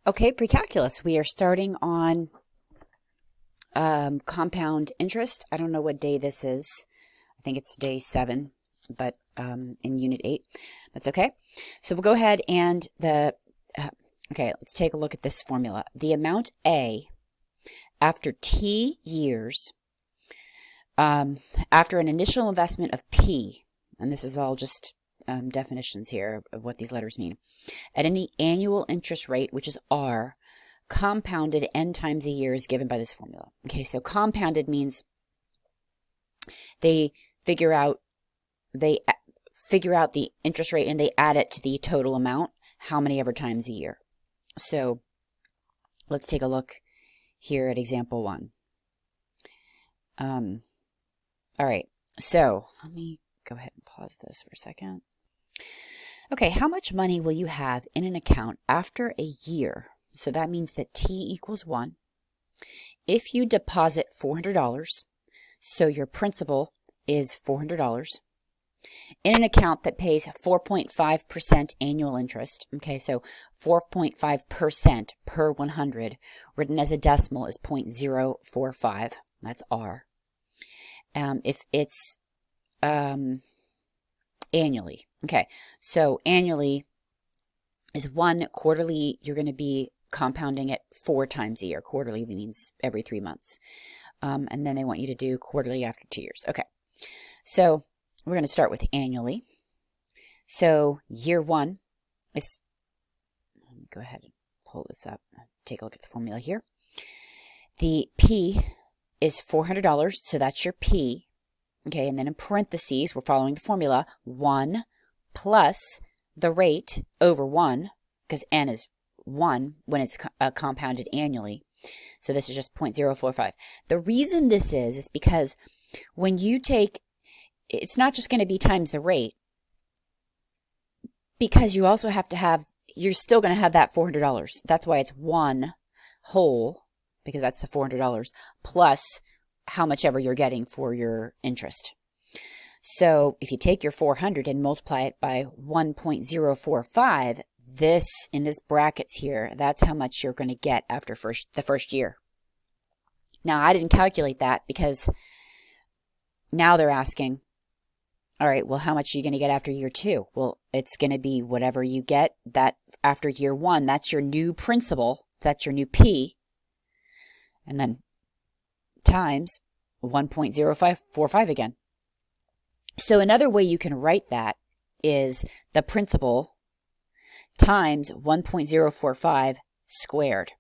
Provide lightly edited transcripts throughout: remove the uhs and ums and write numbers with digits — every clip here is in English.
Okay, pre-calculus. We are starting on compound interest. I don't know what day this is. I think it's day 7, but in Unit 8. That's okay. So we'll go ahead and okay, let's take a look at this formula. The amount A after T years, after an initial investment of P, and this is all just definitions here of what these letters mean, at any annual interest rate, which is R, compounded n times a year is given by this formula. Okay, so compounded means they figure out the interest rate and they add it to the total amount, how many ever times a year. So let's take a look here at example 1. All right, so let me go ahead and pause this for a second. Okay, how much money will you have in an account after a year? So that means that T equals 1. If you deposit $400, so your principal is $400, in an account that pays 4.5% annual interest, okay, so 4.5% per 100, written as a decimal is 0.045, that's R. If it's annually, okay, so annually is 1, quarterly you're going to be compounding it 4 times a year. Quarterly means every 3 months. And then they want you to do quarterly after 2 years. Okay, so we're going to start with annually. So year 1 is, let me go ahead and pull this up, take a look at the formula here. The P is $400, so that's your P. Okay, and then in parentheses, we're following the formula, 1 plus the rate over 1, because N is 1 when it's compounded annually. So this is just 0.045. The reason this is because when you take, it's not just going to be times the rate, because you also have to have, you're still going to have that $400. That's why it's 1 whole, because that's the $400, plus how much ever you're getting for your interest. So if you take your 400 and multiply it by 1.045, this, in this brackets here, that's how much you're going to get after the first year. Now, I didn't calculate that because now they're asking, all right, well, how much are you going to get after year 2? Well, it's going to be whatever you get that after year 1. That's your new principal. That's your new P. And then times 1.0545 again. So another way you can write that is the principal times 1.045 squared.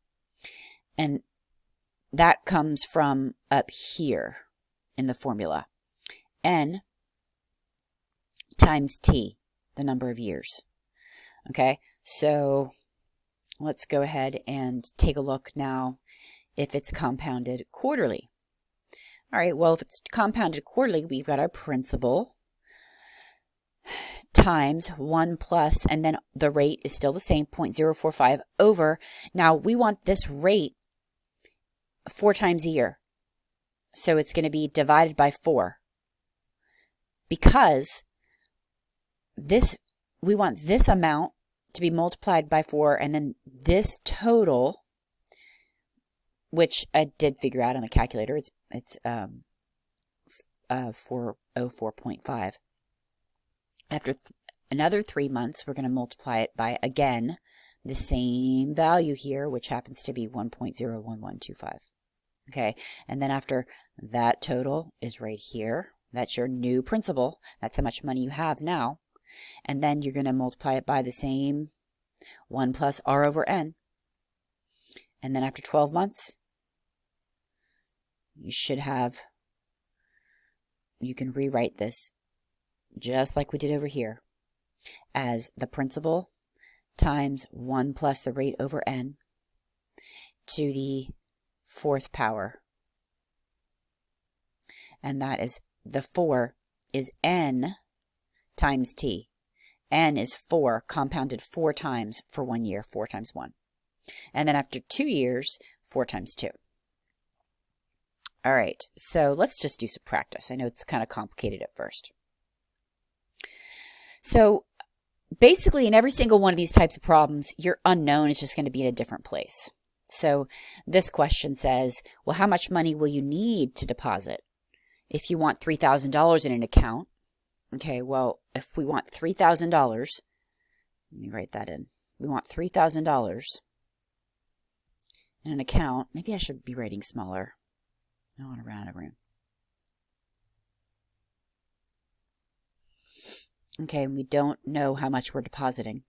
And that comes from up here in the formula. N times T, the number of years. Okay, so let's go ahead and take a look now if it's compounded quarterly. All right, well, if it's compounded quarterly, we've got our principal times 1 plus, and then the rate is still the same, 0.045 over. Now, we want this rate 4 times a year. So it's going to be divided by 4. Because this, we want this amount to be multiplied by 4, and then this total, which I did figure out on the calculator, it's 404.5. After another 3 months, we're going to multiply it by, again, the same value here, which happens to be 1.01125. Okay, and then after that total is right here. That's your new principal. That's how much money you have now. And then you're going to multiply it by the same 1 plus R over N. And then after 12 months, you should have, you can rewrite this just like we did over here as the principal times 1 plus the rate over N to the 4th power. And that is, the 4 is N times T. N is 4, compounded 4 times for 1 year, 4 times 1. And then after 2 years, 4 times 2. All right, so let's just do some practice. I know it's kind of complicated at first. So basically in every single one of these types of problems, your unknown is just going to be in a different place. So this question says, well, how much money will you need to deposit? If you want $3,000 in an account, okay, well, if we want $3,000, let me write that in. We want $3,000 in an account. Maybe I should be writing smaller. I want to round everyone. Okay, and we don't know how much we're depositing.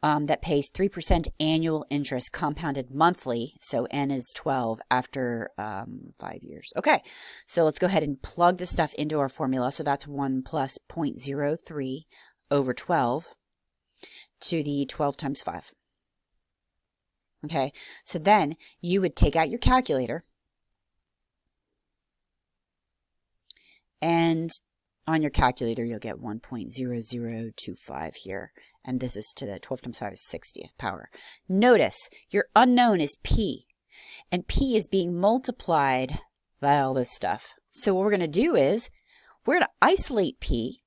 That pays 3% annual interest compounded monthly. So N is 12 after 5 years. Okay, so let's go ahead and plug this stuff into our formula. So that's 1 plus 0.03 over 12 to the 12 times 5. Okay, so then you would take out your calculator and on your calculator, you'll get 1.0025 here. And this is to the 12 times 5 is 60th power. Notice your unknown is P. And P is being multiplied by all this stuff. So what we're going to do is we're going to isolate P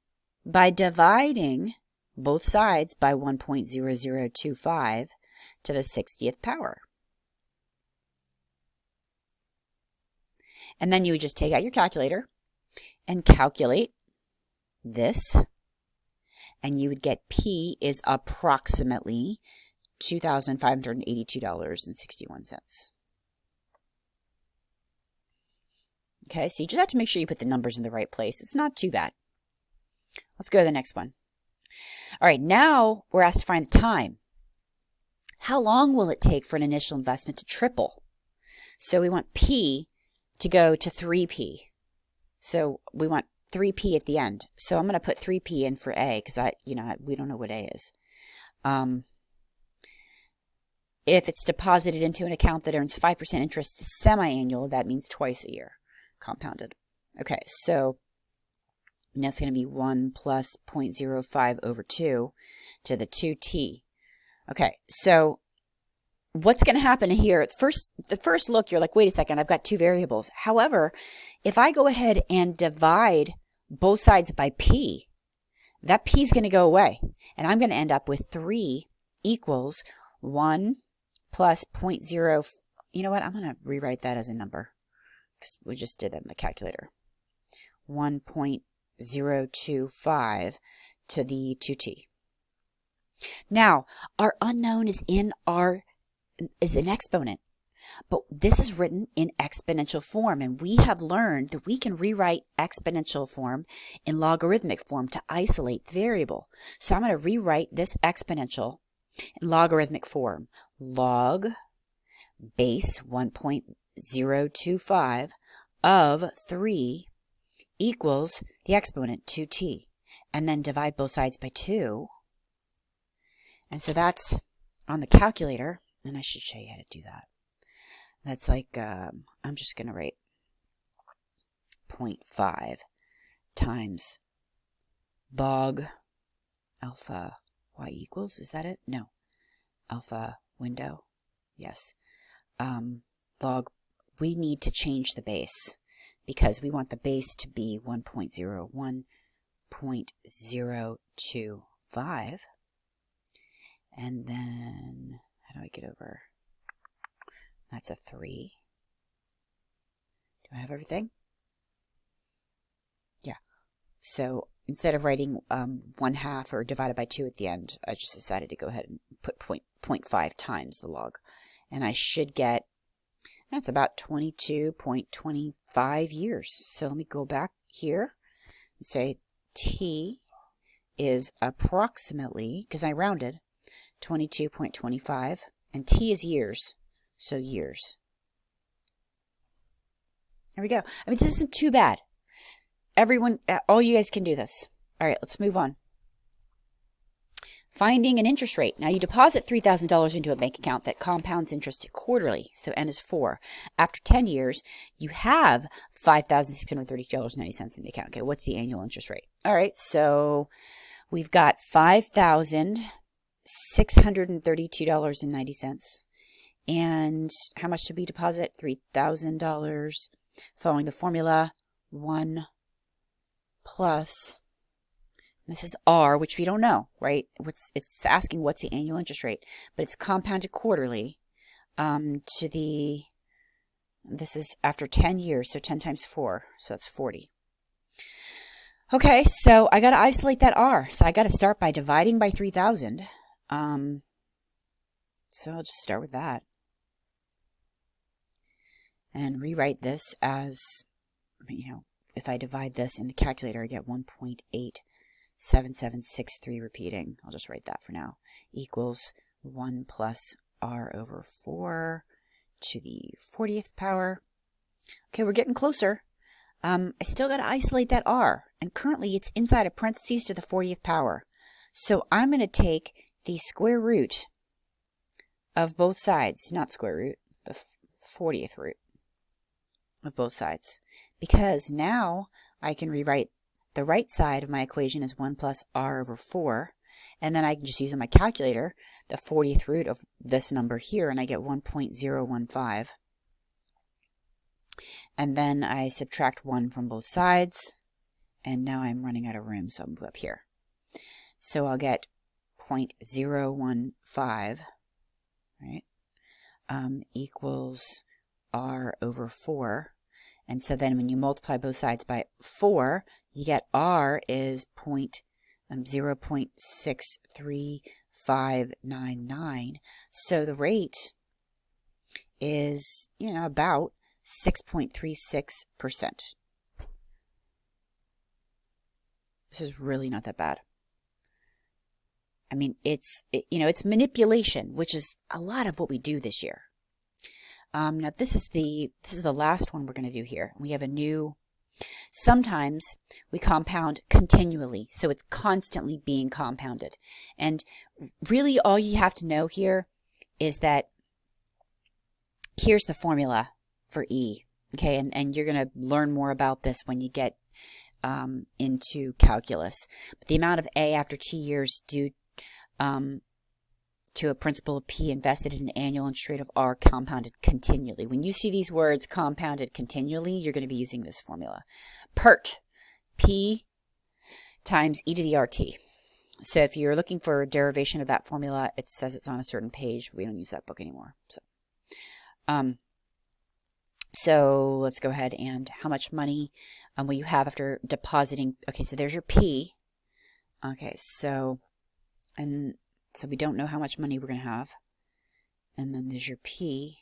by dividing both sides by 1.0025 to the 60th power. And then you would just take out your calculator and calculate this, and you would get P is approximately $2,582.61. Okay, so you just have to make sure you put the numbers in the right place. It's not too bad. Let's go to the next one. All right, now we're asked to find the time. How long will it take for an initial investment to triple? So we want P to go to 3P. So we want 3P at the end. So I'm going to put 3P in for A because we don't know what A is. If it's deposited into an account that earns 5% interest semi-annual, that means twice a year compounded. Okay, so that's going to be 1 plus 0.05 over 2 to the 2T. Okay, so what's going to happen here? The first look, you're like, wait a second, I've got two variables. However, if I go ahead and divide both sides by P, that P is going to go away. And I'm going to end up with 3 equals 1 plus 0.0. You know what? I'm going to rewrite that as a number because we just did that in the calculator. 1.025 to the 2T. Now, our unknown is an exponent, but this is written in exponential form, and we have learned that we can rewrite exponential form in logarithmic form to isolate the variable. So I'm going to rewrite this exponential in logarithmic form. Log base 1.025 of 3 equals the exponent 2t, and then divide both sides by 2. And so that's on the calculator, and I should show you how to do that. That's like, I'm just going to write 0.5 times log alpha y equals, is that it? No. Alpha window, yes. Log, we need to change the base because we want the base to be 1.01.025. And then, how do I get over? That's a 3. Do I have everything? Yeah. So instead of writing 1/2 or divided by 2 at the end, I just decided to go ahead and put 0.5 times the log. And I should get, that's about 22.25 years. So let me go back here and say T is approximately, because I rounded, 22.25, and T is years, so years. There we go. I mean, this isn't too bad. Everyone, all you guys can do this. All right, let's move on. Finding an interest rate. Now, you deposit $3,000 into a bank account that compounds interest quarterly, so N is 4. After 10 years, you have $5,630.90 in the account. Okay, what's the annual interest rate? All right, so we've got $5,632.90. And how much should we deposit? $3,000. Following the formula, 1 plus This is R, which we don't know, right? It's asking what's the annual interest rate, but it's compounded quarterly this is after 10 years, so 10 times 4, so that's 40. Okay, so I got to isolate that R. So I got to start by dividing by 3,000. So I'll just start with that. And rewrite this as, if I divide this in the calculator, I get 1.87763 repeating. I'll just write that for now. Equals 1 plus R over 4 to the 40th power. Okay, we're getting closer. I still got to isolate that R. And currently it's inside of parentheses to the 40th power. So I'm going to take the square root of both sides, not square root, the 40th root of both sides, because now I can rewrite the right side of my equation as 1 plus R over 4, and then I can just use in my calculator the 40th root of this number here, and I get 1.015. And then I subtract 1 from both sides, and now I'm running out of room, so I'll move up here. So I'll get 0.015, right, equals R over 4. And so then when you multiply both sides by 4, you get R is 0.63599. So the rate is, about 6.36%. This is really not that bad. I mean, it's manipulation, which is a lot of what we do this year. Now this is the last one we're going to do here. We have a new, sometimes we compound continually, so it's constantly being compounded. And really all you have to know here is that here's the formula for E, okay? And you're going to learn more about this when you get into calculus. But the amount of A after T years due to a principal of P invested in an annual interest rate of R compounded continually. When you see these words compounded continually, you're going to be using this formula. PERT, P times e to the RT. So if you're looking for a derivation of that formula, it says it's on a certain page. We don't use that book anymore. So let's go ahead and how much money will you have after depositing? Okay, so there's your P. Okay, so we don't know how much money we're going to have. And then there's your P.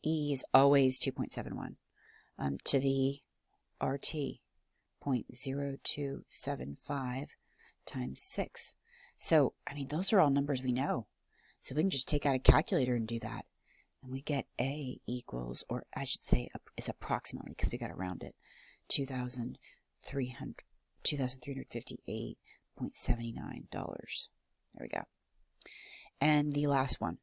E is always 2.71 to the RT, 0.0275 times 6. So, I mean, those are all numbers we know. So we can just take out a calculator and do that. And we get A equals, or I should say it's approximately, because we got to round it, $2,358.79. There we go. And the last one.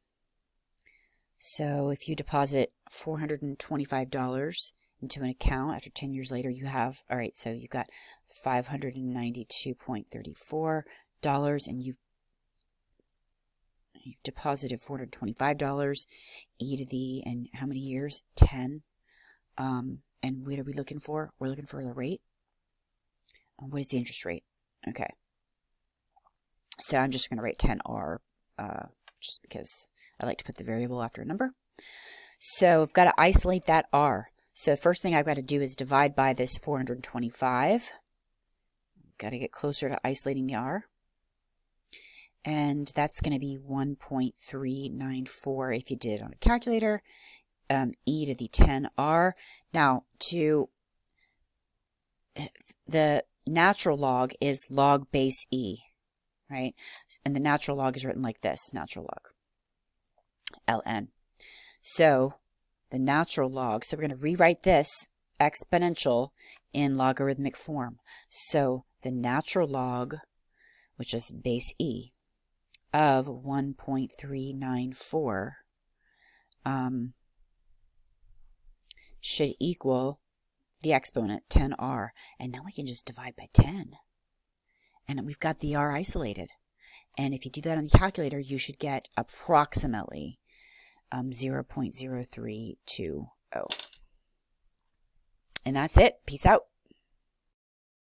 So if you deposit $425 into an account after 10 years later, you have, all right, so you've got $592.34, and you've deposited $425, e to the, and how many years? 10. And what are we looking for? We're looking for the rate. What is the interest rate? Okay. So I'm just going to write 10R, just because I like to put the variable after a number. So I've got to isolate that R. So the first thing I've got to do is divide by this 425. Got to get closer to isolating the R. And that's going to be 1.394 if you did it on a calculator, e to the 10R. Now, the natural log is log base E, right? And the natural log is written like this, natural log, ln. So the natural log, so we're going to rewrite this exponential in logarithmic form. So the natural log, which is base E, of 1.394 should equal the exponent, 10R. And now we can just divide by 10. And we've got the R isolated. And if you do that on the calculator, you should get approximately 0.0320. And that's it. Peace out.